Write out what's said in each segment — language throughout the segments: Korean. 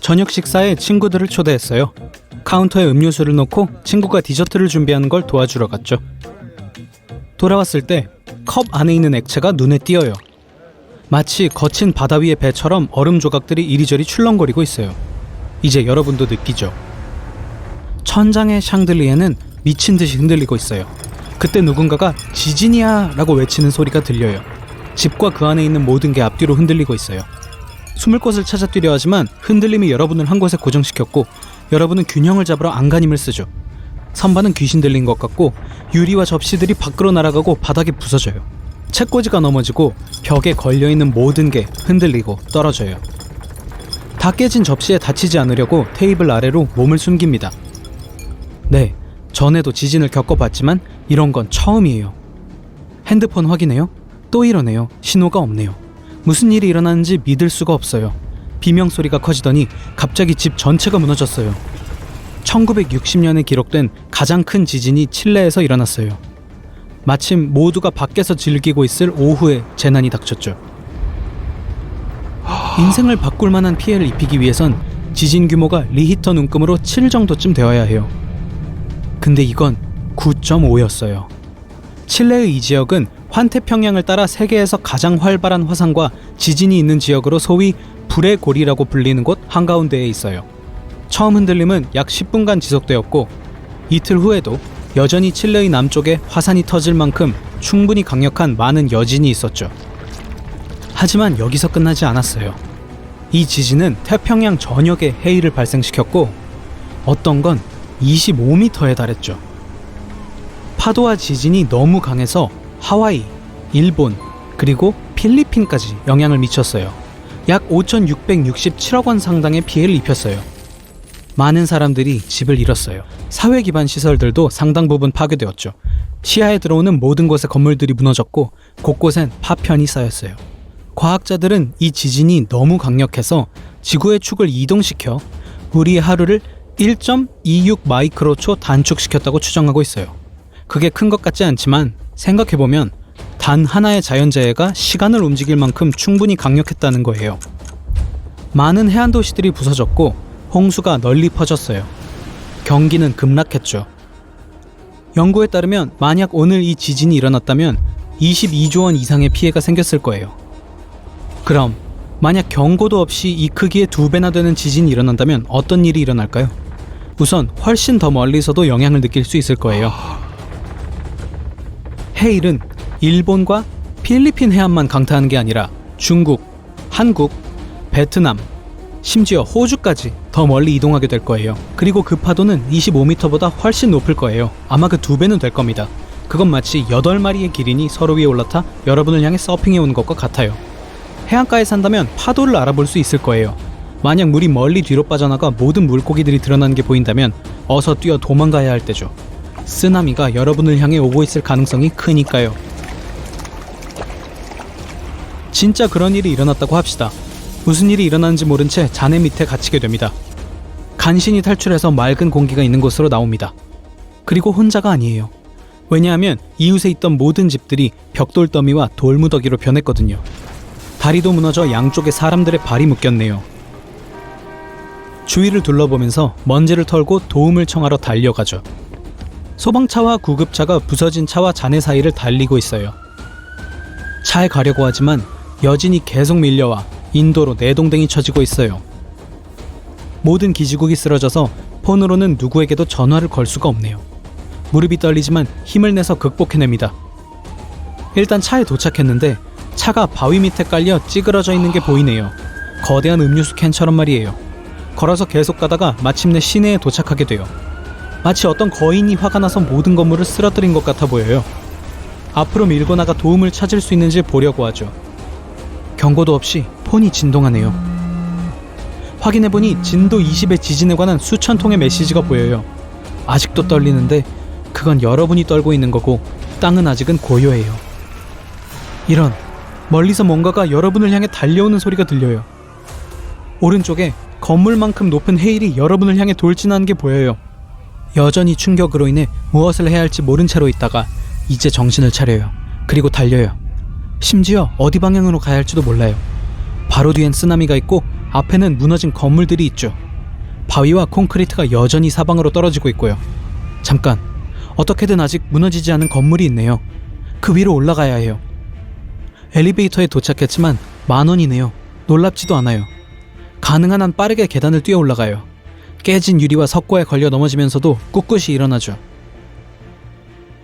저녁 식사에 친구들을 초대했어요. 카운터에 음료수를 놓고 친구가 디저트를 준비하는 걸 도와주러 갔죠. 돌아왔을 때 컵 안에 있는 액체가 눈에 띄어요. 마치 거친 바다 위의 배처럼 얼음 조각들이 이리저리 출렁거리고 있어요. 이제 여러분도 느끼죠? 천장의 샹들리에는 미친 듯이 흔들리고 있어요. 그때 누군가가 지진이야 라고 외치는 소리가 들려요. 집과 그 안에 있는 모든 게 앞뒤로 흔들리고 있어요. 숨을 곳을 찾아 뛰려 하지만 흔들림이 여러분을 한 곳에 고정시켰고 여러분은 균형을 잡으러 안간힘을 쓰죠. 선반은 귀신 들린 것 같고 유리와 접시들이 밖으로 날아가고 바닥이 부서져요. 책꽂이가 넘어지고 벽에 걸려있는 모든 게 흔들리고 떨어져요. 다 깨진 접시에 다치지 않으려고 테이블 아래로 몸을 숨깁니다. 네, 전에도 지진을 겪어봤지만 이런 건 처음이에요. 핸드폰 확인해요. 또 이러네요. 신호가 없네요. 무슨 일이 일어나는지 믿을 수가 없어요. 비명소리가 커지더니 갑자기 집 전체가 무너졌어요. 1960년에 기록된 가장 큰 지진이 칠레에서 일어났어요. 마침 모두가 밖에서 즐기고 있을 오후에 재난이 닥쳤죠. 인생을 바꿀 만한 피해를 입히기 위해선 지진 규모가 리히터 눈금으로 7 정도쯤 되어야 해요. 근데 이건 9.5였어요. 칠레의 이 지역은 환태평양을 따라 세계에서 가장 활발한 화산과 지진이 있는 지역으로 소위 불의 고리라고 불리는 곳 한가운데에 있어요. 처음 흔들림은 약 10분간 지속되었고 이틀 후에도 여전히 칠레의 남쪽에 화산이 터질 만큼 충분히 강력한 많은 여진이 있었죠. 하지만 여기서 끝나지 않았어요. 이 지진은 태평양 전역에 해일을 발생시켰고 어떤 건 25m에 달했죠. 파도와 지진이 너무 강해서 하와이, 일본, 그리고 필리핀까지 영향을 미쳤어요. 약 5,667억 원 상당의 피해를 입혔어요. 많은 사람들이 집을 잃었어요. 사회 기반 시설들도 상당 부분 파괴되었죠. 시야에 들어오는 모든 곳의 건물들이 무너졌고 곳곳엔 파편이 쌓였어요. 과학자들은 이 지진이 너무 강력해서 지구의 축을 이동시켜 우리의 하루를 1.26 마이크로초 단축시켰다고 추정하고 있어요. 그게 큰 것 같지 않지만 생각해보면 단 하나의 자연재해가 시간을 움직일 만큼 충분히 강력했다는 거예요. 많은 해안 도시들이 부서졌고 홍수가 널리 퍼졌어요. 경기는 급락했죠. 연구에 따르면 만약 오늘 이 지진이 일어났다면 22조 원 이상의 피해가 생겼을 거예요. 그럼 만약 경고도 없이 이 크기의 2배나 되는 지진이 일어난다면 어떤 일이 일어날까요? 우선 훨씬 더 멀리서도 영향을 느낄 수 있을 거예요. 해일은 일본과 필리핀 해안만 강타하는 게 아니라 중국, 한국, 베트남, 심지어 호주까지 더 멀리 이동하게 될 거예요. 그리고 그 파도는 25m보다 훨씬 높을 거예요. 아마 그 2배는 될 겁니다. 그건 마치 8마리의 기린이 서로 위에 올라타 여러분을 향해 서핑해 오는 것과 같아요. 해안가에 산다면 파도를 알아볼 수 있을 거예요. 만약 물이 멀리 뒤로 빠져나가 모든 물고기들이 드러나는 게 보인다면 어서 뛰어 도망가야 할 때죠. 쓰나미가 여러분을 향해 오고 있을 가능성이 크니까요. 진짜 그런 일이 일어났다고 합시다. 무슨 일이 일어나는지 모른 채 잔해 밑에 갇히게 됩니다. 간신히 탈출해서 맑은 공기가 있는 곳으로 나옵니다. 그리고 혼자가 아니에요. 왜냐하면 이웃에 있던 모든 집들이 벽돌더미와 돌무더기로 변했거든요. 다리도 무너져 양쪽에 사람들의 발이 묶였네요. 주위를 둘러보면서 먼지를 털고 도움을 청하러 달려가죠. 소방차와 구급차가 부서진 차와 잔해 사이를 달리고 있어요. 차에 가려고 하지만 여진이 계속 밀려와 인도로 내동댕이 쳐지고 있어요. 모든 기지국이 쓰러져서 폰으로는 누구에게도 전화를 걸 수가 없네요. 무릎이 떨리지만 힘을 내서 극복해냅니다. 일단 차에 도착했는데 차가 바위 밑에 깔려 찌그러져 있는 게 보이네요. 거대한 음료수 캔처럼 말이에요. 걸어서 계속 가다가 마침내 시내에 도착하게 돼요. 마치 어떤 거인이 화가 나서 모든 건물을 쓰러뜨린 것 같아 보여요. 앞으로 밀고 나가 도움을 찾을 수 있는지 보려고 하죠. 경고도 없이 폰이 진동하네요. 확인해보니 진도 20의 지진에 관한 수천 통의 메시지가 보여요. 아직도 떨리는데 그건 여러분이 떨고 있는 거고 땅은 아직은 고요해요. 이런, 멀리서 뭔가가 여러분을 향해 달려오는 소리가 들려요. 오른쪽에 건물만큼 높은 해일이 여러분을 향해 돌진하는 게 보여요. 여전히 충격으로 인해 무엇을 해야 할지 모른 채로 있다가 이제 정신을 차려요. 그리고 달려요. 심지어 어디 방향으로 가야 할지도 몰라요. 바로 뒤엔 쓰나미가 있고 앞에는 무너진 건물들이 있죠. 바위와 콘크리트가 여전히 사방으로 떨어지고 있고요. 잠깐, 어떻게든 아직 무너지지 않은 건물이 있네요. 그 위로 올라가야 해요. 엘리베이터에 도착했지만 10,000원이네요. 놀랍지도 않아요. 가능한 한 빠르게 계단을 뛰어 올라가요. 깨진 유리와 석고에 걸려 넘어지면서도 꿋꿋이 일어나죠.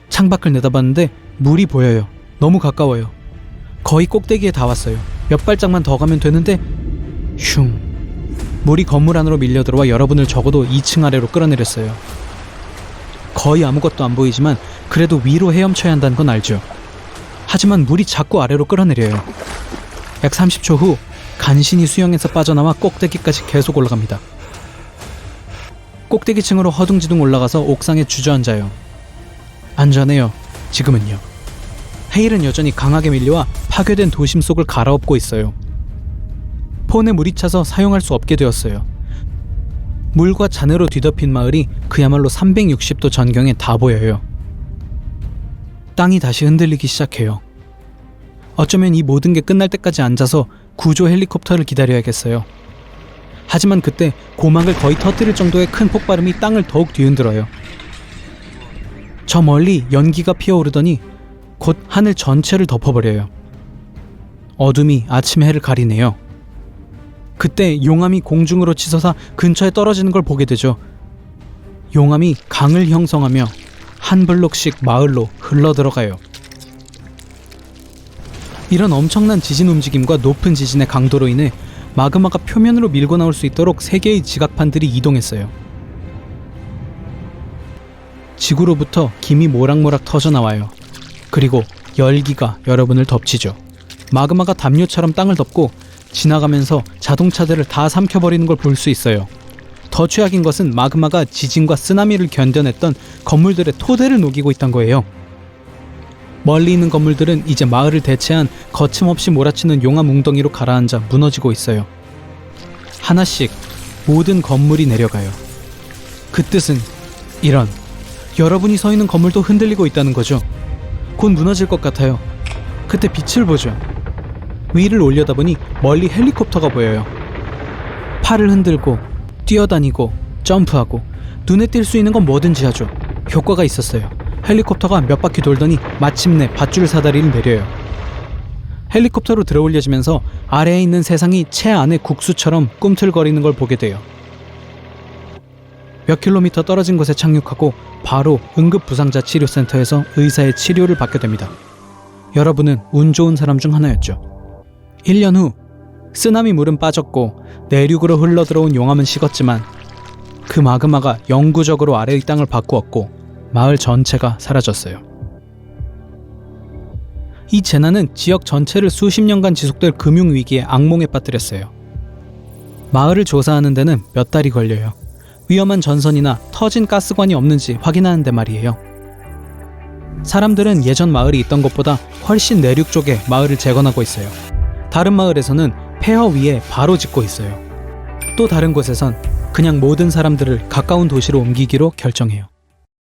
창밖을 내다봤는데 물이 보여요. 너무 가까워요. 거의 꼭대기에 다 왔어요. 몇 발짝만 더 가면 되는데 슝, 물이 건물 안으로 밀려들어와 여러분을 적어도 2층 아래로 끌어내렸어요. 거의 아무것도 안 보이지만 그래도 위로 헤엄쳐야 한다는 건 알죠. 하지만 물이 자꾸 아래로 끌어내려요. 약 30초 후 간신히 수영에서 빠져나와 꼭대기까지 계속 올라갑니다. 꼭대기층으로 허둥지둥 올라가서 옥상에 주저앉아요. 안전해요. 지금은요. 헤일은 여전히 강하게 밀려와 파괴된 도심 속을 갈아엎고 있어요. 폰에 물이 차서 사용할 수 없게 되었어요. 물과 잔해로 뒤덮인 마을이 그야말로 360도 전경에 다 보여요. 땅이 다시 흔들리기 시작해요. 어쩌면 이 모든 게 끝날 때까지 앉아서 구조 헬리콥터를 기다려야겠어요. 하지만 그때 고막을 거의 터뜨릴 정도의 큰 폭발음이 땅을 더욱 뒤흔들어요. 저 멀리 연기가 피어오르더니 곧 하늘 전체를 덮어버려요. 어둠이 아침 해를 가리네요. 그때 용암이 공중으로 치솟아 근처에 떨어지는 걸 보게 되죠. 용암이 강을 형성하며 한 블록씩 마을로 흘러들어가요. 이런 엄청난 지진 움직임과 높은 지진의 강도로 인해 마그마가 표면으로 밀고 나올 수 있도록 3개의 지각판들이 이동했어요. 지구로부터 김이 모락모락 터져나와요. 그리고 열기가 여러분을 덮치죠. 마그마가 담요처럼 땅을 덮고 지나가면서 자동차들을 다 삼켜버리는 걸 볼 수 있어요. 더 최악인 것은 마그마가 지진과 쓰나미를 견뎌냈던 건물들의 토대를 녹이고 있던 거예요. 멀리 있는 건물들은 이제 마을을 대체한 거침없이 몰아치는 용암 웅덩이로 가라앉아 무너지고 있어요. 하나씩 모든 건물이 내려가요. 그 뜻은 이런, 여러분이 서 있는 건물도 흔들리고 있다는 거죠. 곧 무너질 것 같아요. 그때 빛을 보죠. 위를 올려다보니 멀리 헬리콥터가 보여요. 팔을 흔들고 뛰어다니고 점프하고 눈에 띌 수 있는 건 뭐든지 하죠. 효과가 있었어요. 헬리콥터가 몇 바퀴 돌더니 마침내 밧줄 사다리를 내려요. 헬리콥터로 들어올려지면서 아래에 있는 세상이 채 안에 국수처럼 꿈틀거리는 걸 보게 돼요. 몇 킬로미터 떨어진 곳에 착륙하고 바로 응급부상자 치료센터에서 의사의 치료를 받게 됩니다. 여러분은 운 좋은 사람 중 하나였죠. 1년 후 쓰나미 물은 빠졌고 내륙으로 흘러들어온 용암은 식었지만 그 마그마가 영구적으로 아래의 땅을 바꾸었고 마을 전체가 사라졌어요. 이 재난은 지역 전체를 수십 년간 지속될 금융위기에 악몽에 빠뜨렸어요. 마을을 조사하는 데는 몇 달이 걸려요. 위험한 전선이나 터진 가스관이 없는지 확인하는 데 말이에요. 사람들은 예전 마을이 있던 곳보다 훨씬 내륙 쪽에 마을을 재건하고 있어요. 다른 마을에서는 폐허 위에 바로 짓고 있어요. 또 다른 곳에선 그냥 모든 사람들을 가까운 도시로 옮기기로 결정해요.